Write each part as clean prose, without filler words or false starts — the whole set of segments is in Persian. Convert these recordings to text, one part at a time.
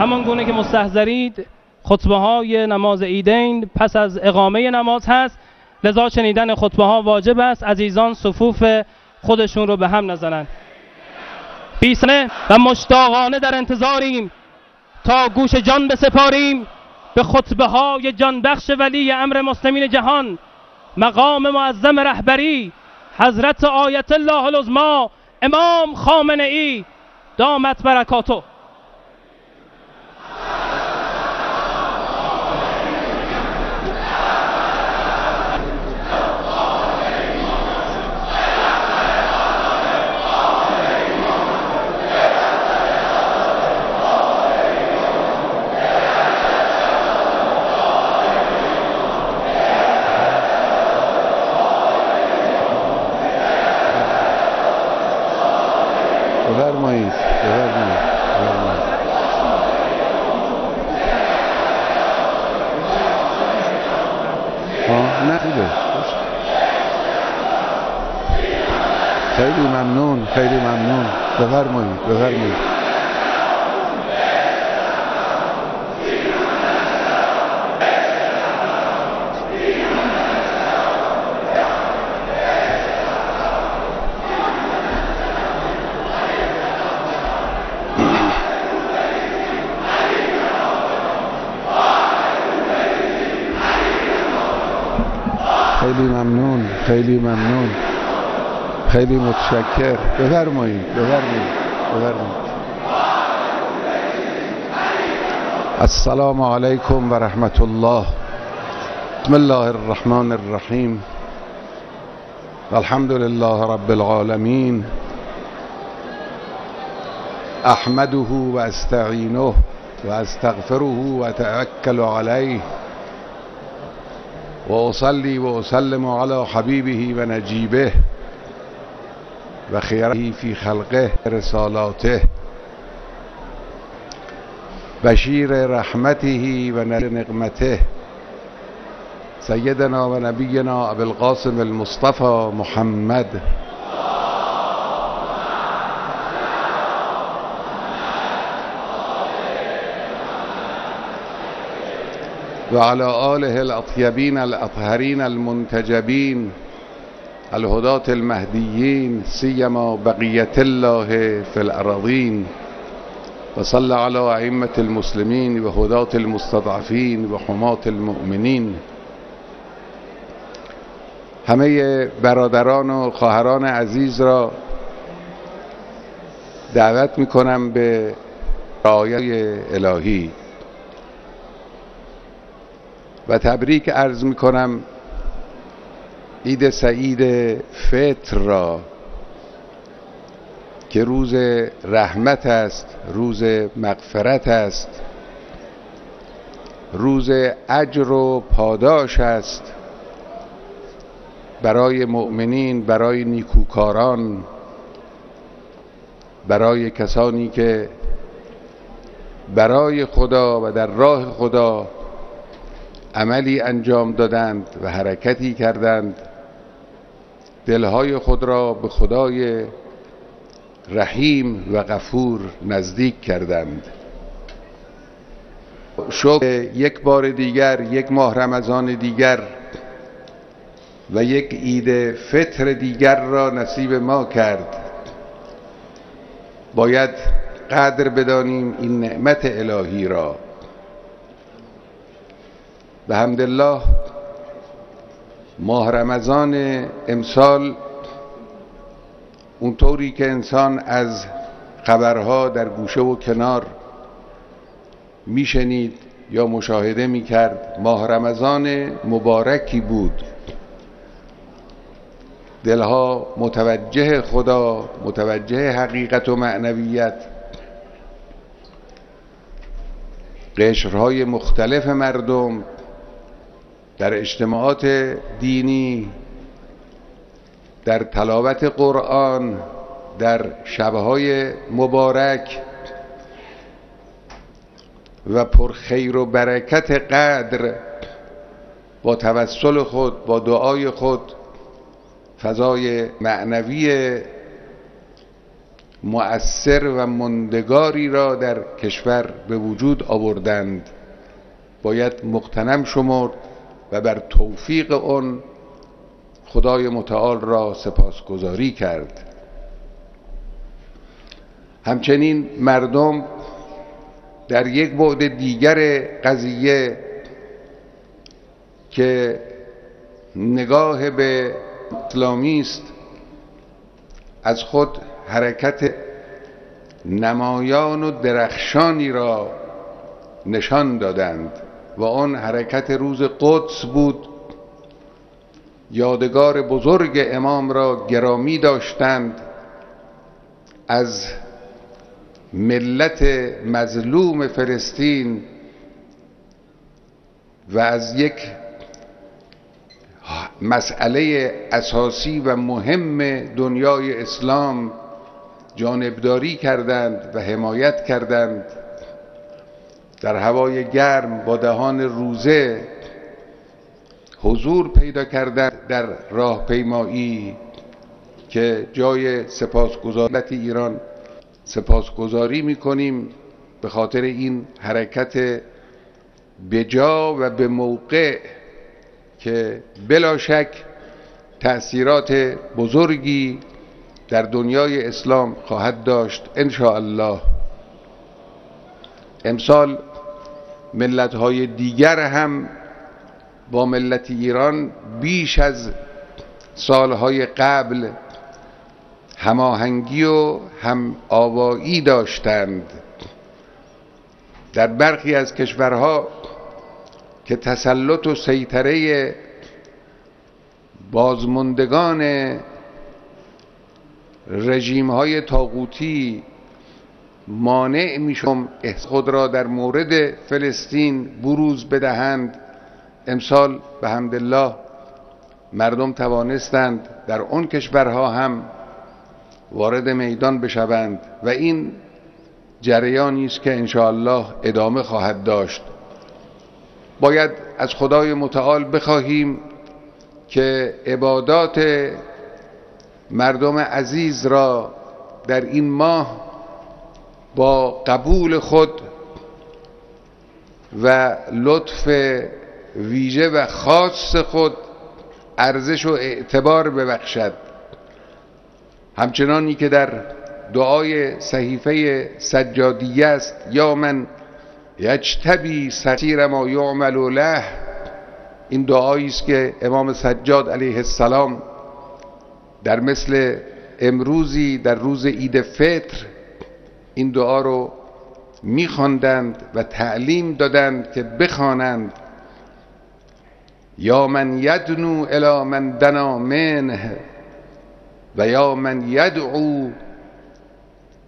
همان گونه که مستحضرید خطبه های نماز عیدین پس از اقامه نماز هست، لذا شنیدن خطبه ها واجب است. عزیزان صفوف خودشون رو به هم نزنند. بی‌سنه و مشتاقانه در انتظاریم تا گوش جان بسپاریم به خطبه های جانبخش ولی امر مسلمین جهان، مقام معظم رهبری حضرت آیت الله العظما امام خامنه ای دامت برکاته. بفرمایید. نه خوبه. خیلی ممنون. بفرمایید. خیلی متشکر. بفرمایید. السلام علیکم و رحمت الله. بسم الله الرحمن الرحیم. الحمد لله رب العالمین. احمده و استعینه و استغفره و اتوکل علیه و اصلی و اسلم علی حبیبه و نجیبه و خیره فی خلقه رسالاته بشیر رحمته و نذیر نقمته سیدنا و نبینا ابی القاسم المصطفى محمد و علی آله الاطیبین الاطهرین المنتجبین الهداة المهدیین سیما بقیت الله فی الارضین و صلی علی ائمة المسلمین و هداة المستضعفین و حماة المؤمنین. همه برادران و خواهران عزیز را دعوت میکنم به رعایت الهی و تبریک عرض میکنم عید سعید فطر را که روز رحمت است، روز مغفرت است، روز اجر و پاداش است برای مؤمنین، برای نیکوکاران، برای کسانی که برای خدا و در راه خدا عملی انجام دادند و حرکتی کردند، دلهای خود را به خدای رحیم و غفور نزدیک کردند. شکر یک بار دیگر، یک ماه رمضان دیگر و یک عید فطر دیگر را نصیب ما کرد. باید قدر بدانیم این نعمت الهی را. به حمدالله ماه رمضان امسال اونطوری که انسان از خبرها در گوشه و کنار میشنید یا مشاهده میکرد، ماه رمضان مبارکی بود. دلها متوجه خدا، متوجه حقیقت و معنویت، قشرهای مختلف مردم در اجتماعات دینی، در تلاوت قرآن، در شبهای مبارک و پرخیر و برکت قدر با توسل خود، با دعای خود فضای معنوی مؤثر و ماندگاری را در کشور به وجود آوردند. باید مغتنم شمرد و بر توفیق آن خدای متعال را سپاسگزاری کرد. همچنین مردم در یک بعد دیگر قضیه که نگاه به اسلامی است، از خود حرکت نمایان و درخشانی را نشان دادند و آن حرکت روز قدس بود. یادگار بزرگ امام را گرامی داشتند، از ملت مظلوم فلسطین و از یک مسئله اساسی و مهم دنیای اسلام جانبداری کردند و حمایت کردند. در هوای گرم با دهان روزه حضور پیدا کردند در راهپیمایی که جای سپاسگزاری ایران سپاسگزاری می‌کنیم به خاطر این حرکت بجا و به موقع که بلا شک تأثیرات بزرگی در دنیای اسلام خواهد داشت ان شاء الله. امسال ملت‌های دیگر هم با ملت ایران بیش از سالهای قبل هماهنگی و هم آوایی داشتند. در برخی از کشورها که تسلط و سیطره بازماندگان رژیم‌های طاغوتی مانع می‌شد خود را در مورد فلسطین بروز بدهند، امسال به حمدالله مردم توانستند در آن کشورها هم وارد میدان بشوند و این جریانی است که ان شاء الله ادامه خواهد داشت. باید از خدای متعال بخواهیم که عبادات مردم عزیز را در این ماه با قبول خود و لطف ویژه و خاص خود ارزش و اعتبار ببخشد. همچنانی که در دعای صحیفه سجادیه است، یا من یجتبی ستیر ما یعمل له، این دعایی است که امام سجاد علیه السلام در مثل امروزی در روز عید فطر این دعا رو می‌خواندند و تعلیم دادند که بخوانند: یا من یدنو الی من دنا منه و یا من یدعو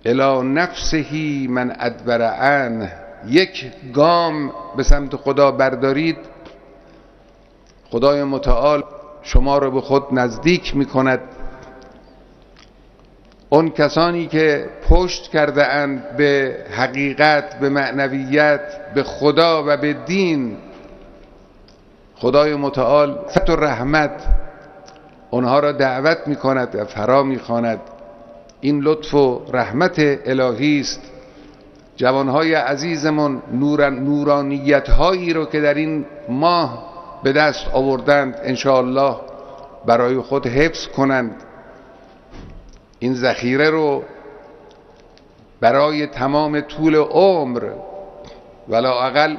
الی نفسه من ادبر عنه. یک گام به سمت خدا بردارید، خدای متعال شما را به خود نزدیک می‌کند. اون کسانی که پشت کرده اند به حقیقت، به معنویت، به خدا و به دین، خدای متعال فتح و رحمت اونها را دعوت می‌کند و فرا می‌خواند. این لطف و رحمت الهی است. جوانهای عزیزمون نورانیت‌هایی رو که در این ماه به دست آوردند ان شاء الله برای خود حفظ کنند. این ذخیره رو برای تمام طول عمر ولااقل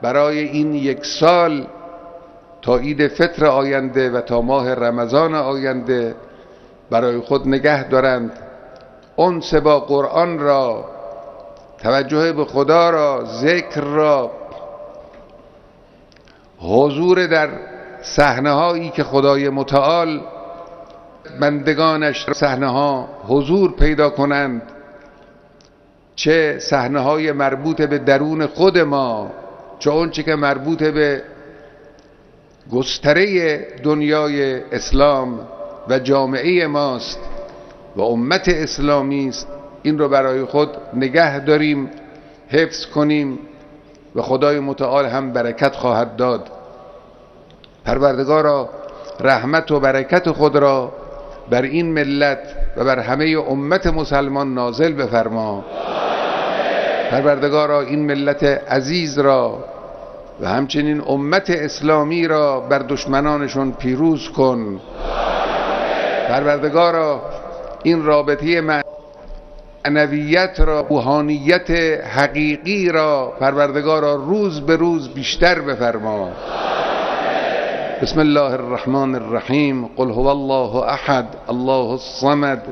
برای این یک سال تا عید فطر آینده و تا ماه رمضان آینده برای خود نگه دارند. انس با قرآن را، توجه به خدا را، ذکر را، حضور در صحنه هایی که خدای متعال بندگانش صحنه ها حضور پیدا کنند، چه صحنه های مربوط به درون خود ما، چه اونچه که مربوط به گستره دنیای اسلام و جامعه ماست و امت اسلامی است، این رو برای خود نگه داریم، حفظ کنیم و خدای متعال هم برکت خواهد داد. پروردگارا رحمت و برکت خود را بر این ملت و بر همه امت مسلمان نازل بفرما. پروردگارا این ملت عزیز را و همچنین امت اسلامی را بر دشمنانشون پیروز کن. پروردگارا این رابطه معنویت را، روحانیت حقیقی را پروردگارا روز به روز بیشتر بفرما. بسم الله الرحمن الرحیم. قل هو الله احد الله الصمد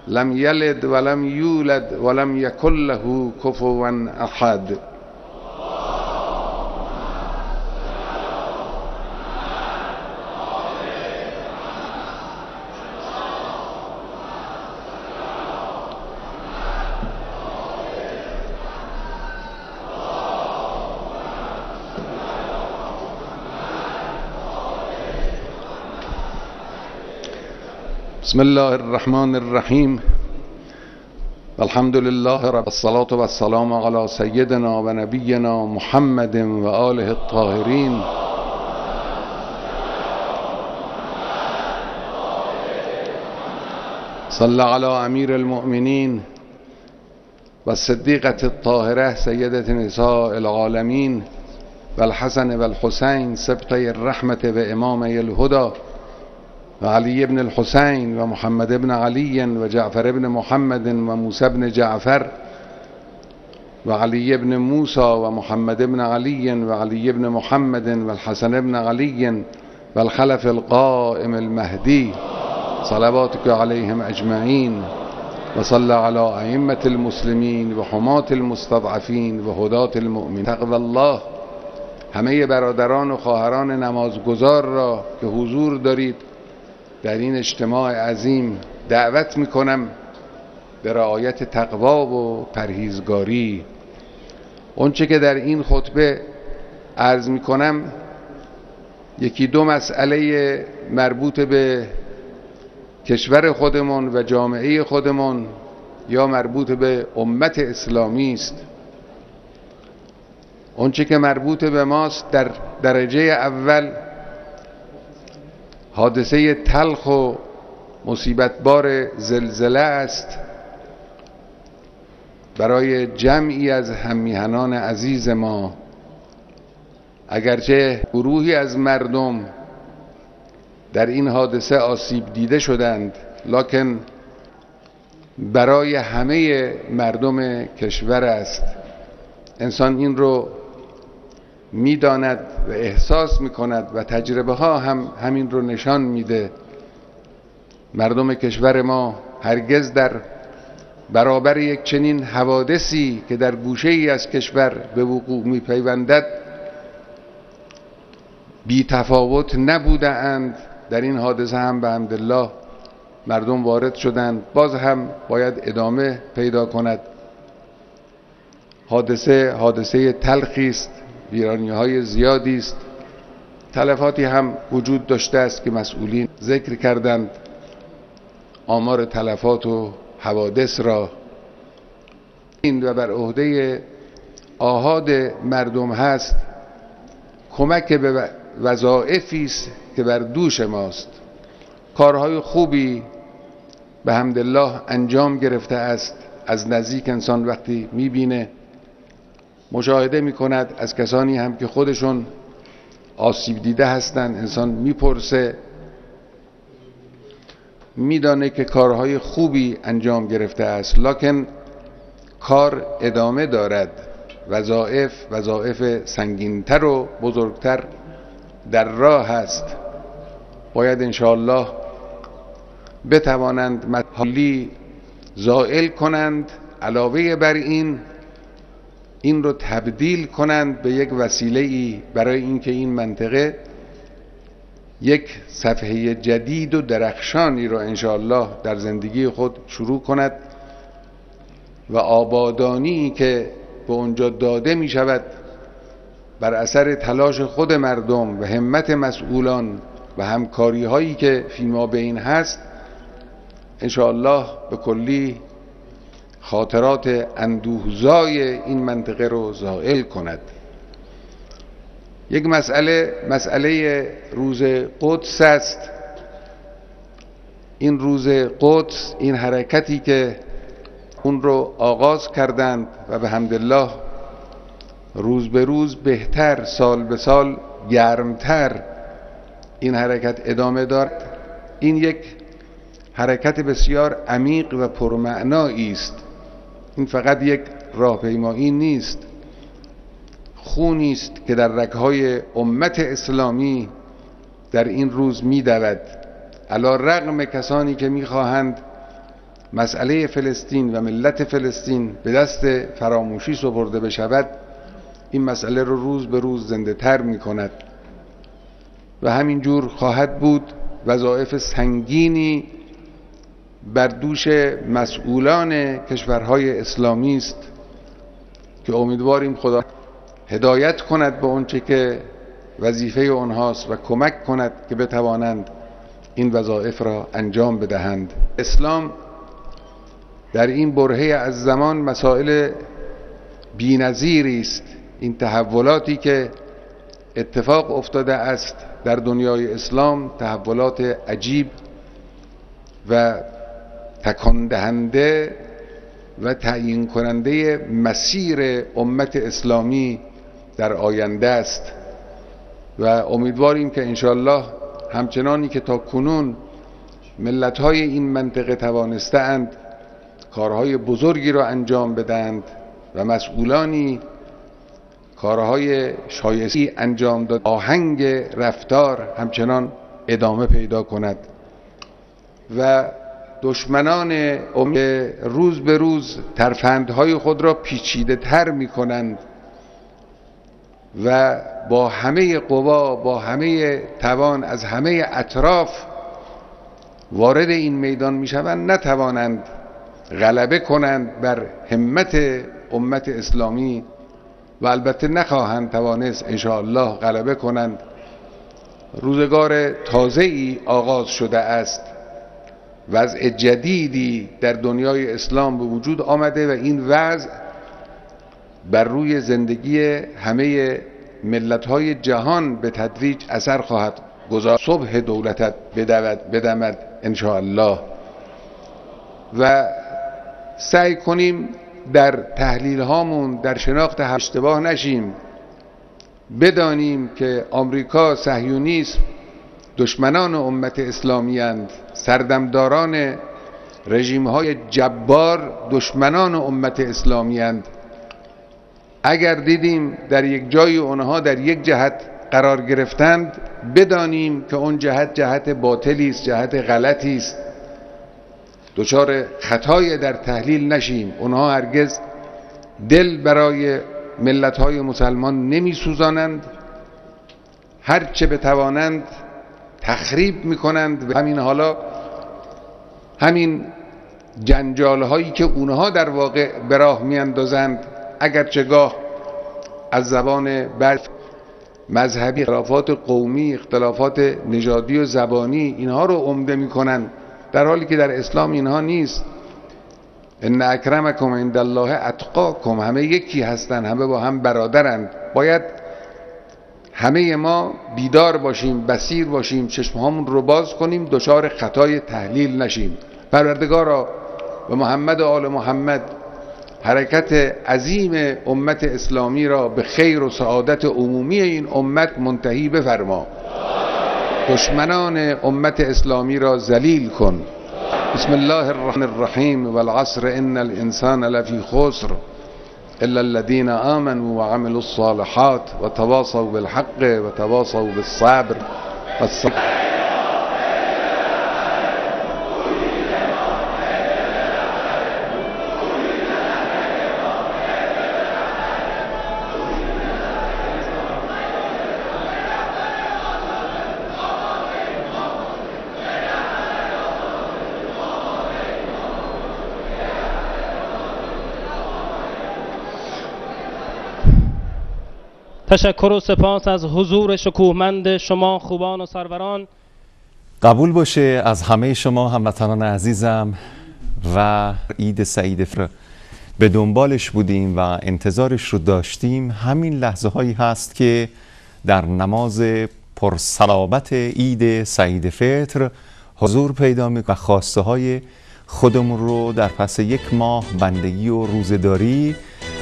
لم یلد ولم یولد ولم یکن له کفوا احد. بسم الله الرحمن الرحیم. الحمد لله رب الصلاة والسلام على سیدنا و نبینا محمد و آله الطاهرین. صلی علی امیر المؤمنین و الصدیقة الطاهرة سیدة نساء العالمین و الحسن و الحسین سبطی الرحمة و امامی الهدى و علی ابن الحسین و محمد ابن علی و جعفر ابن محمد و موسی ابن جعفر و علی ابن موسی و محمد ابن علی و علی ابن محمد و الحسن ابن علی و الخلف القائم المهدی صلواتک علیهم اجمعین و صلی علی ائمة المسلمین و حماة المستضعفین و هداة المؤمنین. تقوی الله همه برادران و خواهران نمازگزار را که حضور دارید در این اجتماع عظیم دعوت میکنم به رعایت تقوا و پرهیزگاری. اونچه که در این خطبه عرض میکنم یکی دو مسئله مربوط به کشور خودمون و جامعه خودمون یا مربوط به امت اسلامی است. اونچه که مربوط به ماست در درجه اول حادثه تلخ و مصیبتبار زلزله است برای جمعی از هممیهنان عزیز ما. اگرچه گروهی از مردم در این حادثه آسیب دیده شدند، لکن برای همه مردم کشور است. انسان این رو میداند و احساس میکند و تجربه ها هم همین رو نشان میده. مردم کشور ما هرگز در برابر یک چنین حوادثی که در گوشه ای از کشور به وقوع میپیوندد بی تفاوت نبوده اند. در این حادثه هم به حمدالله مردم وارد شدند، باز هم باید ادامه پیدا کند. حادثه تلخی است، ویرانی‌های زیادی است، تلفاتی هم وجود داشته است که مسئولین ذکر کردند. آمار تلفات و حوادث را این و بر عهده آحاد مردم هست کمک به وظایفی است که بر دوش ماست. کارهای خوبی به حمدالله انجام گرفته است. از نزدیک انسان وقتی میبینه، مشاهده میکند، از کسانی هم که خودشون آسیب دیده هستند انسان میپرسه، میدانه که کارهای خوبی انجام گرفته است. لکن کار ادامه دارد. وظایف سنگینتر و بزرگتر در راه است. باید انشاءالله بتوانند مطالی زائل کنند، علاوه بر این رو تبدیل کنند به یک وسیله‌ای برای اینکه این منطقه یک صفحه جدید و درخشانی رو انشاءالله در زندگی خود شروع کند و آبادانی که به اونجا داده می شود بر اثر تلاش خود مردم و همت مسئولان و همکاری هایی که فیما بین هست انشاءالله به کلی خاطرات اندوهزای این منطقه رو زائل کند. یک مسئله روز قدس است. این روز قدس، این حرکتی که اون رو آغاز کردند و به حمدالله روز به روز بهتر، سال به سال گرمتر این حرکت ادامه دارد. این یک حرکت بسیار عمیق و پرمعنایی است. این فقط یک راهپیمایی نیست، خونی است که در رگ‌های امت اسلامی در این روز می‌دود. علی رغم کسانی که می‌خواهند مسئله فلسطین و ملت فلسطین به دست فراموشی سپرده بشود، این مسئله رو روز به روز زنده تر می‌کند و همینجور خواهد بود. وظایف سنگینی بر دوش مسئولان کشورهای اسلامی است که امیدواریم خدا هدایت کند به اونچه که وظیفه اونهاست و کمک کند که بتوانند این وظایف را انجام بدهند. اسلام در این برهه از زمان مسائل بی‌نظیری است. این تحولاتی که اتفاق افتاده است در دنیای اسلام تحولات عجیب و تکان دهنده و تعیین کننده مسیر امت اسلامی در آینده است و امیدواریم که انشاءالله همچنانی که تا کنون ملت‌های این منطقه توانسته‌اند کارهای بزرگی را انجام بدهند و مسئولانی کارهای شایسته انجام داد، آهنگ رفتار همچنان ادامه پیدا کند و دشمنان روز به روز ترفندهای خود را پیچیده تر می کنند و با همه قوا، با همه توان از همه اطراف وارد این میدان می شوند، نتوانند غلبه کنند بر همت امت اسلامی و البته نخواهند توانست انشاءالله غلبه کنند. روزگار تازه‌ای آغاز شده است، وضع جدیدی در دنیای اسلام به وجود آمده و این وضع بر روی زندگی همه ملت‌های جهان به تدریج اثر خواهد گذاشت. صبح دولتت بدمد انشاءالله و سعی کنیم در تحلیل هامون در شناخت اشتباه نشیم. بدانیم که آمریکا، صهیونیسم دشمنان امت اسلامی اند، سردمداران رژیم های جبار دشمنان امت اسلامی اند. اگر دیدیم در یک جای اونها در یک جهت قرار گرفتند، بدانیم که اون جهت باطلی است، جهت غلطی است. دچار خطای در تحلیل نشیم. اونها هرگز دل برای ملت‌های مسلمان نمی سوزانند، هر چه بتوانند تخریب میکنند. و همین حالا همین جنجال هایی که اونها در واقع به راه میاندازند، اگرچه گاه از زبان بعض مذهبی، اختلافات قومی، اختلافات نژادی و زبانی اینها رو عمده میکنند، در حالی که در اسلام اینها نیست. ان اکرمکم عند الله اتقاکم، همه یکی هستند، همه با هم برادرند. باید همه ما بیدار باشیم، بصیر باشیم، چشمهامون رو باز کنیم، دچار خطای تحلیل نشیم. پروردگارا و محمد و آل محمد حرکت عظیم امت اسلامی را به خیر و سعادت عمومی این امت منتهی بفرما. دشمنان امت اسلامی را ذلیل کن. بسم الله الرحمن الرحیم والعصر ان الانسان لفی خسر الا الذين آمنوا وعملوا الصالحات وتواصوا بالحق وتواصوا بالصبر تشکر و سپاس از حضور شکوهمند شما خوبان و سروران. قبول باشه از همه شما هموطنان عزیزم و عید سعید فطر به دنبالش بودیم و انتظارش رو داشتیم. همین لحظه هایی هست که در نماز پرصلابت عید سعید فطر حضور پیدا می‌کنیم و خواسته های خودمون رو در پس 1 ماه بندگی و روزه‌داری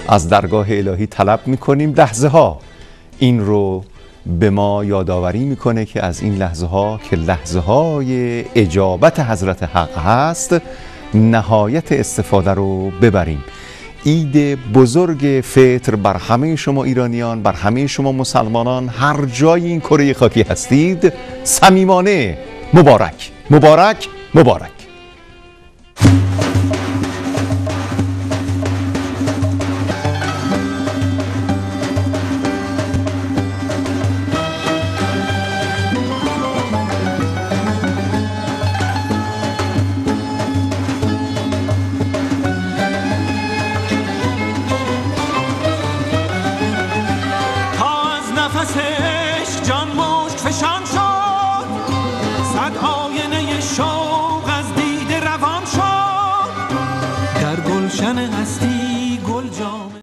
از درگاه الهی طلب می‌کنیم. لحظه ها این رو به ما یادآوری میکنه که از این لحظه ها که لحظه های اجابت حضرت حق هست نهایت استفاده رو ببریم. عید بزرگ فطر بر همه شما ایرانیان، بر همه شما مسلمانان هر جای این کره خاکی هستید صمیمانه مبارک مبارک مبارک.